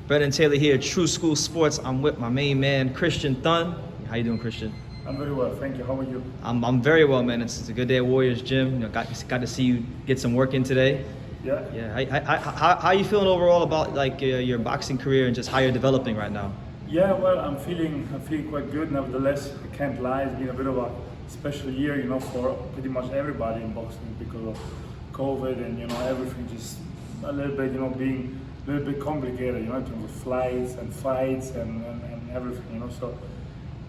Brendan Taylor here, True School Sports. I'm with my main man, Christian Thun. How you doing, Christian? I'm very well, thank you. How are you? I'm very well, man. It's a good day at Warriors Gym. You know, got to see you get some work in today. Yeah. Yeah. How are you feeling overall about like your boxing career and just how you're developing right now? Yeah, well, I'm feeling quite good. Nevertheless, I can't lie. It's been a bit of a special year, for pretty much everybody in boxing because of COVID and everything just a little bit, being a little bit complicated, in terms of flights and fights and everything, So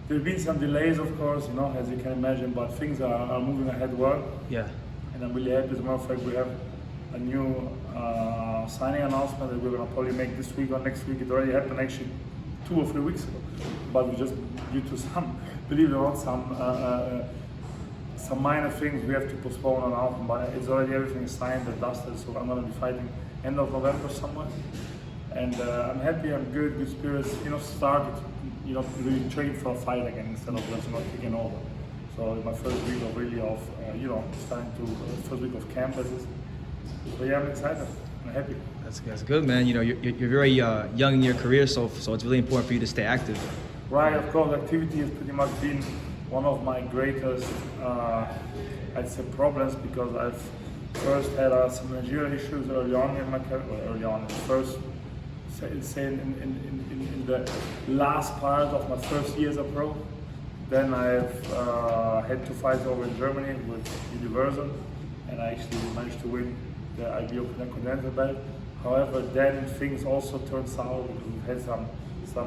there's been some delays, of course, as you can imagine, but things are moving ahead well. Yeah. And I'm really happy. As a matter of fact, we have a new signing announcement that we're going to probably make this week or next week. It already happened actually 2 or 3 weeks ago, but we just, due to some, believe it or not, some minor things we have to postpone an album, but it's already everything is signed and dusted, so I'm going to be fighting end of November somewhere. And I'm happy, I'm good spirits, started, really train for a fight again instead of just not taking over. So my first week of really starting to, first week of camp, so yeah, I'm excited, I'm happy. That's good, man. You're very young in your career, so it's really important for you to stay active. Right, of course, activity has pretty much been one of my greatest, I'd say, problems, because I've first had some managerial issues early on in my career. Early on, first, say in the last part of my first year as a pro. Then I've had 2 fights over in Germany with Universal, and I actually managed to win the IBO Continental belt. However, then things also turned sour because we had some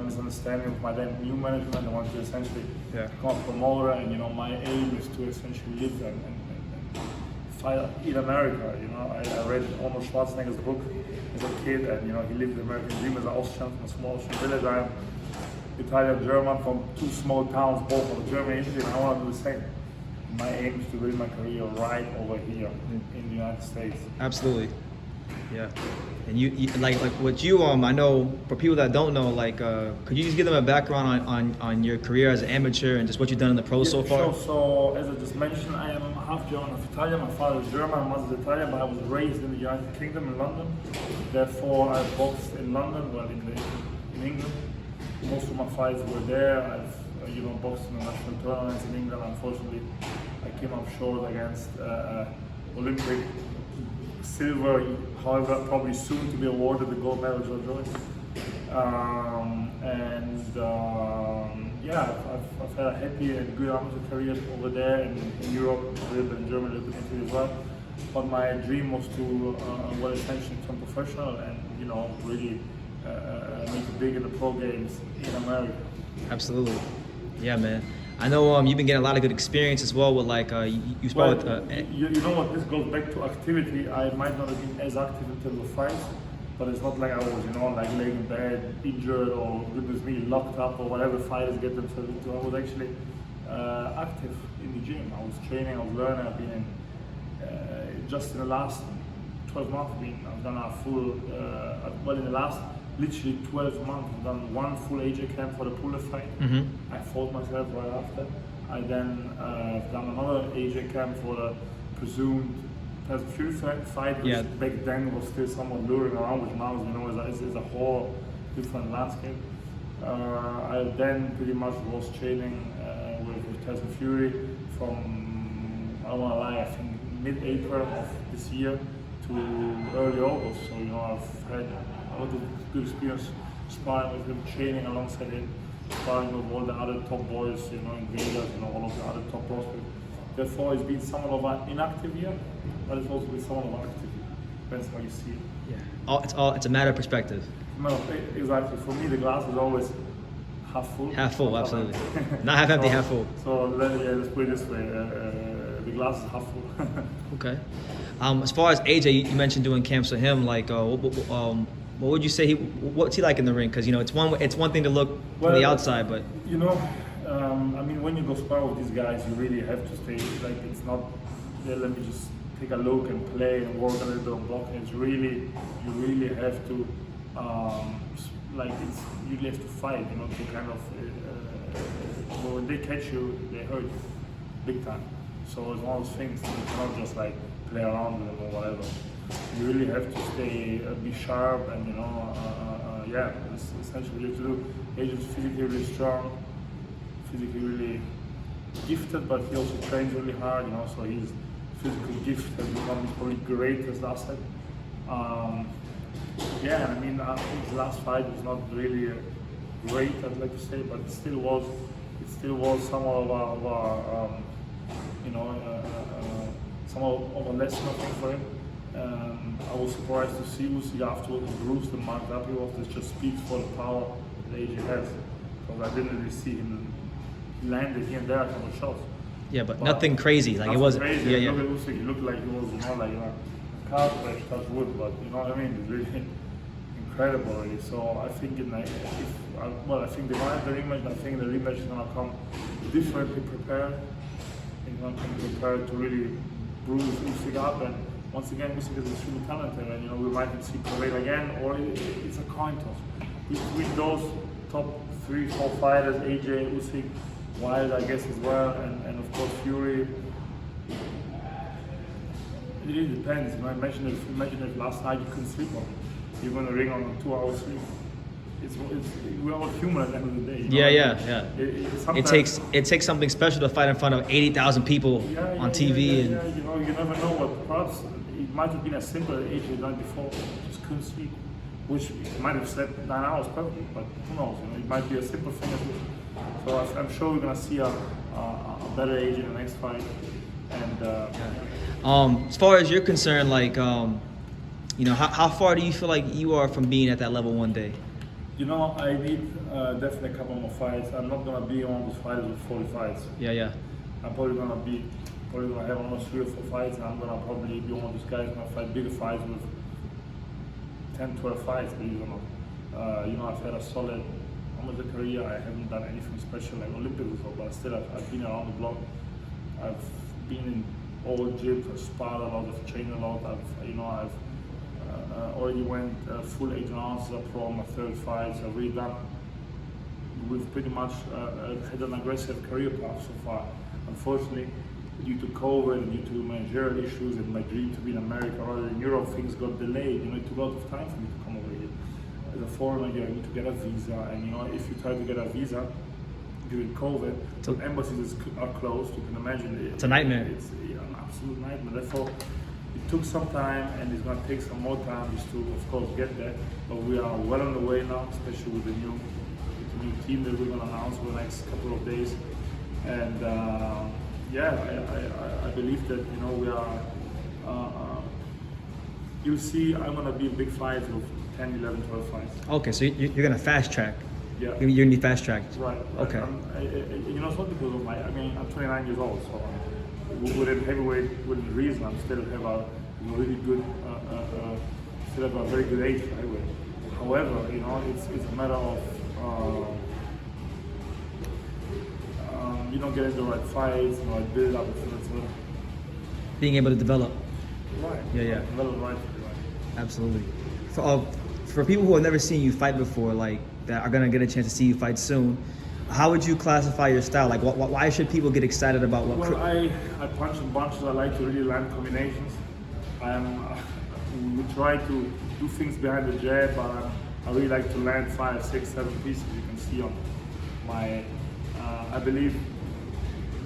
misunderstanding with my then new management. I wanted to essentially become a promoter, and my aim is to essentially live and fight in America. I read Arnold Schwarzenegger's book as a kid, and he lived the American dream as an Austrian from a small Austrian village. I'm Italian German from 2 small towns, both of Germany and Italy, and I want to do the same. My aim is to build my career right over here in the United States. Absolutely. Yeah. And you like what you I know for people that don't know, could you just give them a background on your career as an amateur and just what you've done in the pros so far? Sure. So as I just mentioned, I am half German, half Italian. My father is German, my mother is Italian, but I was raised in the United Kingdom in London. Therefore, I boxed in London, well in England. Most of my fights were there. I've boxed in the national tournaments in England. Unfortunately, I came up short against Olympic silver, however, probably soon to be awarded the gold medal, Joe Joyce. I've had a happy and good amateur career over there in Europe, a little bit in Germany, a little bit in Italy as well. But my dream was to, essentially become professional and, really make it big in the pro games in America. Absolutely. Yeah, man. I know you've been getting a lot of good experience as well with you spoke with. You know what? This goes back to activity. I might not have been as active in terms of fights, but it's not like I was, laying in bed, injured, or goodness me, locked up, or whatever fighters get themselves into. I was actually active in the gym. I was training, I was learning. I've been just in the last 12 months. I've done a full. In the last literally 12 months, I've done 1 full AJ camp for the Puller fight. I fought myself right after. I then done another AJ camp for the presumed Tyson Fury fight, which back then was still somewhat luring around, which now is a whole different landscape. I then pretty much was training with Tyson Fury from, I don't want to lie, I think mid-April of this year to early August. So I've had a lot of good experience sparring with him, training alongside him, sparring with all the other top boys, in Vegas, all of the other top prospects. Therefore, it's been somewhat of an inactive year, but it's also been somewhat of an active year. Depends how you see it. Yeah. It's a matter of perspective. No, exactly. For me, the glass is always half full. Half full, absolutely. Not half empty, half full. So let's put it this way: the glass is half full. Okay. As far as AJ, you mentioned doing camps with him. What would you say? What's he like in the ring? Because it's one thing to look from the outside, but when you go spar with these guys, you really have to stay. It's not. Let me just take a look and play and work a little bit on blocking. It's really, you really have to, you really have to fight. To kind of. When they catch you, they hurt you, big time. So it's one of those things. You cannot just play around with them or whatever. You really have to be sharp, and yeah, it's essentially to do. AJ's physically really strong, physically really gifted, but he also trains really hard, you know, so his physical gift has become his probably greatest asset. Yeah, I mean, his last fight was not really great, I'd like to say, but it still was somewhat of a you know, somewhat of a lesson, I think, for him. I was surprised to see Usyk afterwards bruised and marked up. He was just speaks for the power that AJ has, because I didn't really see him landed here and there a couple of shots. Yeah, but nothing crazy. Like it wasn't. Crazy. Yeah, yeah. Look at Usyk. He looked like he was, you know, like a car crash, touch wood. But you know what I mean? It's really incredible, really. So I think I think they might have the rematch. I think the rematch is gonna come differently prepared. He's gonna come prepared to really bruise Usyk up. And once again, Usyk is extremely talented, and you know we might see Correa again, or it's a coin toss between those top 3-4 fighters: AJ, Usyk, Wilder, I guess as well, and of course Fury. It really depends. You know, imagine if last night you couldn't sleep on it. You're gonna ring on a 2 hour sleep. We're all human at the end of the day. You know? Yeah. It takes something special to fight in front of 80,000 people on TV. Yeah, you know, you never know what. Perhaps it might have been as simple as AJ done before, just couldn't sleep, which he might have slept 9 hours perfectly, but who knows? You know, it might be a simple thing as well. So I'm sure we're gonna see a better AJ in the next fight. And as far as you're concerned, like, you know, how far do you feel like you are from being at that level one day? you know, I need definitely a couple more fights. I'm not gonna be one of those fighters with 40 fights. Yeah. I'm probably gonna have almost 3 or 4 fights, and I'm gonna probably be one of those guys gonna fight bigger fights with 10, 12 fights, believe it or not. You know, I've had a solid almost a career. I haven't done anything special like Olympics or so, but still I've been around the block. I've been in all gyms, I've sparred a lot, I've trained a lot. I've already went full 8 rounds as a pro on my 3rd fight. So I've really done. We've pretty much had an aggressive career path so far. Unfortunately, due to COVID and due to managerial issues and my dream to be in America rather than Europe, things got delayed. You know, it took a lot of time for me to come over here. As a foreigner, you need to get a visa, and you know, if you try to get a visa during COVID, so embassies are closed. You can imagine it's a nightmare. It's an absolute nightmare. Therefore, it took some time, and it's going to take some more time just to, of course, get there. But we are well on the way now, especially with the new team that we're going to announce for the next couple of days. And I believe that, you know, we are. You'll see, I'm going to be in big fights with 10, 11, 12 fights. Okay, so you're going to fast track. Yeah. You're going to be fast tracked. Right. Okay. You know, it's not because of I'm 29 years old, so within heavyweight, within reason, I still have a really good, still have a very good age for heavyweight. However, you know, it's a matter of, you know, getting the right fights, the right build up, etc. Being able to develop. Right. Yeah. Develop right. Absolutely. For people who have never seen you fight before, like that are gonna get a chance to see you fight soon, how would you classify your style? Like, why should people get excited about what? Well, I punch in bunches. I like to really land combinations. We try to do things behind the jab, but I really like to land 5, 6, 7 pieces. You can see on my. I believe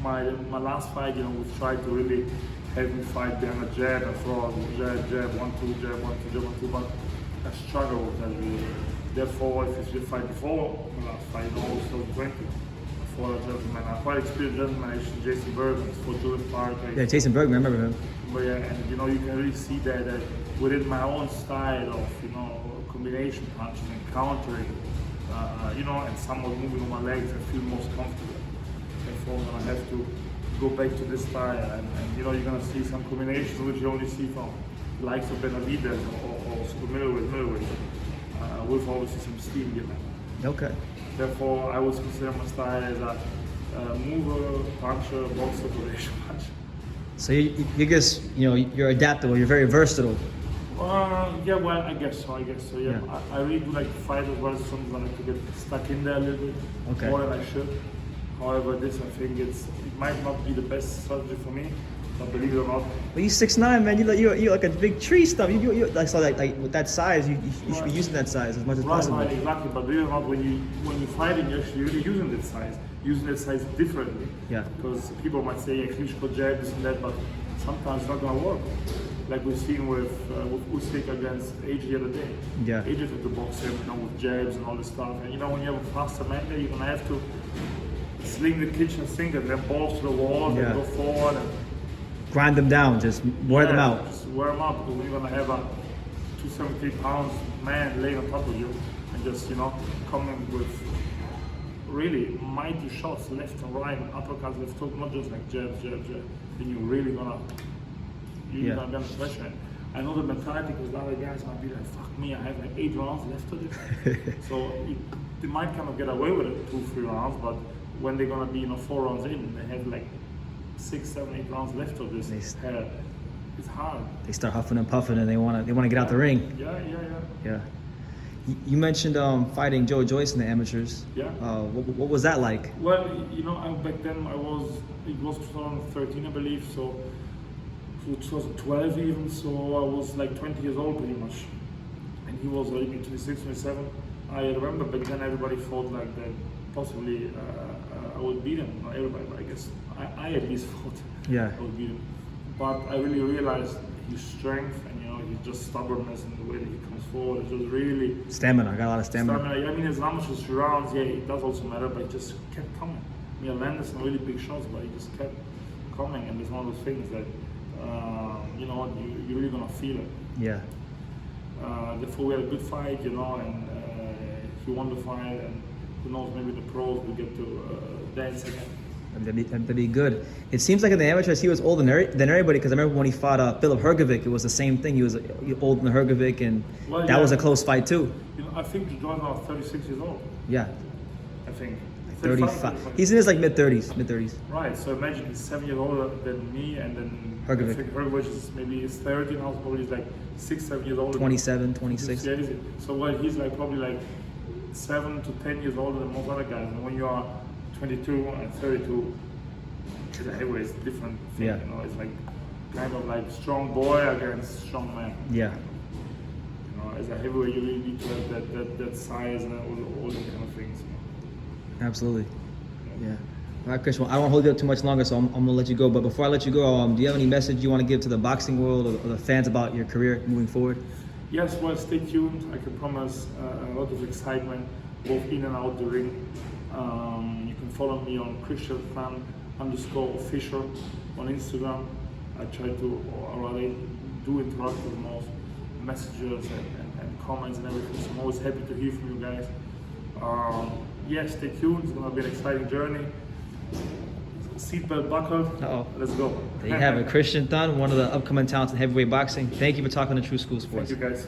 my last fight, you know, we tried to really have me fight behind the jab and throw jab, 1, 2, jab, 1, 2, jab, 1, 2, but I struggle with that really. Therefore, if you fight before the last fight, you know, also 20 for a gentleman, a quite experienced gentleman, Jason Bergman, for Julian Park. Yeah, Jason Bergman, I remember him. But yeah, and you know, you can really see that within my own style of, you know, combination punching and countering, you know, and somewhat moving on my legs, I feel most comfortable. Therefore, I'm gonna have to go back to this style, and you know, you're gonna see some combinations which you only see from the likes of Benavidez or super middleweight, with obviously some steam given. Okay. Therefore, I would consider my style as a mover, puncher, boxer, combination puncher. So you just, you know, you're adaptable. You're very versatile. Yeah, well, I guess so. Yeah. I really do like to fight as well. Sometimes I like to get stuck in there a little bit more than I should. However, this I think it might not be the best strategy for me. But believe it or not, But you 6'9", man. You're like a big tree stump. You like so like with that size, you should be using that size as much as possible. right, exactly. But believe it or not, when you're fighting, you're actually really using that size differently. Yeah. Because people might say, yeah, Klitschko jab, this and that, but sometimes it's not gonna work. Like we've seen with Usyk against AJ the other day. Yeah. AJ had to box him, with jabs and all this stuff. And you when you have a faster man there, you're gonna have to sling the kitchen sink and then balls to the wall and go forward. And, grind them down, just wear them out. Just wear them out, because you're gonna have a 270 pounds man laying on top of you and just coming with really mighty shots left and right, and uppercuts, left hook, not just like jab. Then you're really gonna be under pressure. I know the mentality, because the other guys might be like, fuck me, I have like 8 rounds left of this. So they might kind of get away with it 2-3 rounds, but when they're gonna be 4 rounds in, they have like 6, 7, 8 rounds left of this. It's hard. They start huffing and puffing, and they want to get out the ring. Yeah. You mentioned fighting Joe Joyce in the amateurs. Yeah. What was that like? Well, back then it was 2013, I believe, so 2012 even, so I was like 20 years old pretty much. And he was maybe 26, 27. I remember back then everybody thought like that possibly I would beat him. Not everybody, but I guess I at least thought I would beat him. But I really realized his strength and his just stubbornness and the way that he comes forward. It just really stamina. I got a lot of stamina. I mean, as long as it's rounds, it does also matter, but it just kept coming. I landed some really big shots, but he just kept coming, and it's one of those things that you're really gonna feel it. Yeah. Therefore, we had a good fight, and he won the fight, and who knows, maybe the pros will get to dance again. That'd be good. It seems like in the amateurs he was older than everybody, because I remember when he fought Philip Hrgovic, it was the same thing. He was older than Hrgovic, and that was a close fight too. I think Joyce now 36 years old. Yeah. I think. 35. He's in his like mid-30s. Right. So imagine he's 7 years older than me, and then Hrgovic. I think Hrgovic is maybe he's 30 now. So probably he's like 6-7 years older. 27, 26. Yeah, so he's like probably like 7 to 10 years older than most other guys. And when you are 22 and 32, it's a heavyweight, it's a different thing. Yeah. It's like kind of like strong boy against strong man. Yeah. As a heavyweight, you really need to have that size and all those kind of things. Absolutely. Yeah. All right, Chris. Well, I won't hold you up too much longer, so I'm gonna let you go. But before I let you go, do you have any message you want to give to the boxing world or the fans about your career moving forward? Yes. Well, stay tuned. I can promise a lot of excitement, both in and out the ring. You can follow me on Thun_official on Instagram. I try to, or rather, do interact with most messages and comments and everything. So I'm always happy to hear from you guys. Stay tuned. It's gonna be an exciting journey. Seatbelt buckled. Let's go. There you have it, Christian Thun, one of the upcoming talents in heavyweight boxing. Thank you for talking to True School Sports. Thank you, guys.